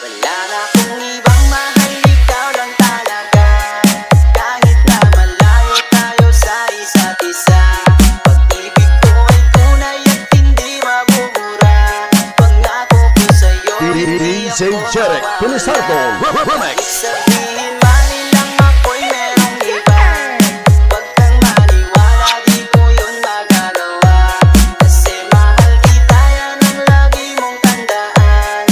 Wala na akong ibang mahal, ikaw lang talaga. Kahit na malayo tayo sa isa't isa, pag-ibig ko ay tunay at hindi mabubura. Pangako ko sa'yo, hindi ako Remix. sabihin man nilang ako'y merong iba, wag kang maniwala, di ko yun magagawa. Kasi mahal kita, yan ang lagi mong tandaan.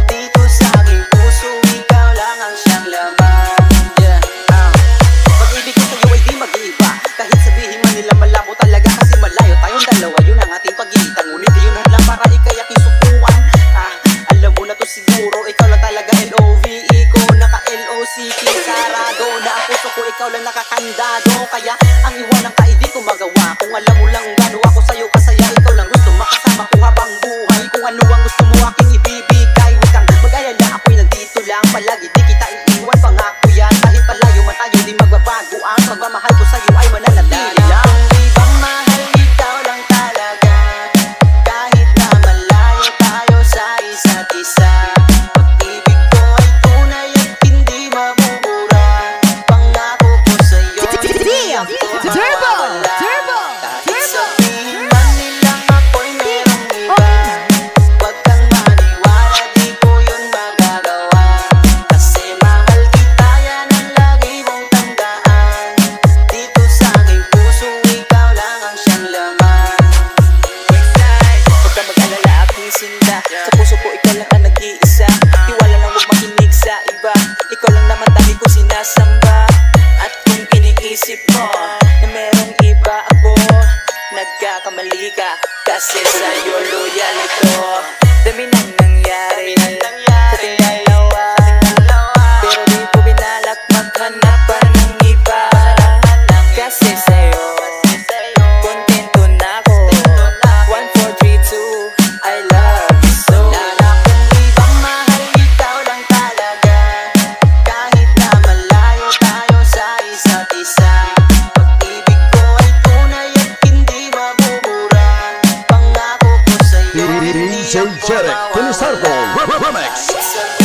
Dito sa aking puso, ikaw lang ang siyang laman. Pag-ibig ko sa'yo ay di mag-iiba, kahit sabihin man nila malabo talaga. Kasi malayo tayong dalawa, yun ang ating pag-iitang. Ngunit di yun lang para ikay aking sukuan. Alam mo na to siguro, ikaw lang talaga L-O-V-E ko, naka-L-O-C-T sarado na ang puso ko, ikaw lang nakakandado. Kaya ang iwanan ka, hindi ko magawa. Kung alam mo lang gano ako sa'yo kasaya, ikaw lang gusto makasama ko habang buhay. Kung ano ang gusto mo aking ibibigay, huwag kang mag-alala, ako'y nandito lang palagi, di kita iiwan, pangako yan. Kahit palayo man tayo, di magbabago ang pagmamahal ko sa'yo ay mananatili lang. Ibang mahal, ikaw lang talaga. Kahit na malayo tayo sa isa't isa, pag-ibig ko ay tunay at hindi mabubura. Pangako ko sa'yo, hindi ako mawawala. Kahit sabihin man nilang ako'y merong iba, wag kang maniwala, di ko yun magagawa. Kasi mahal kita, yan ang lagi mong tandaan. Dito sa aking puso, ikaw lang ang siyang laman. Huwag kang mag-alala, aking sinda. Sa puso ko, ikaw lang ang nag-iisa. Tiwala lang, huwag makinig sa iba. Ikaw lang naman tabi ko sinasamba. At kung iniisip mo na merong iba ako, nagkakamali ka. Kasi sa'yo loyal ito. Dami nang nangyari sa ating dalawa, pero di ko binalak maghanap pa ng iba. Kasi sa'yo kontento na ako. 1, 4, 3, 2, I love you so. Wala na akong ibang mahal, ikaw lang talaga. Kahit na malayo tayo sa isa't isa, pag-ibig ko ay tunay at hindi mabubura. Pangako ko sa'yo, hindi ako mawawala. Remix.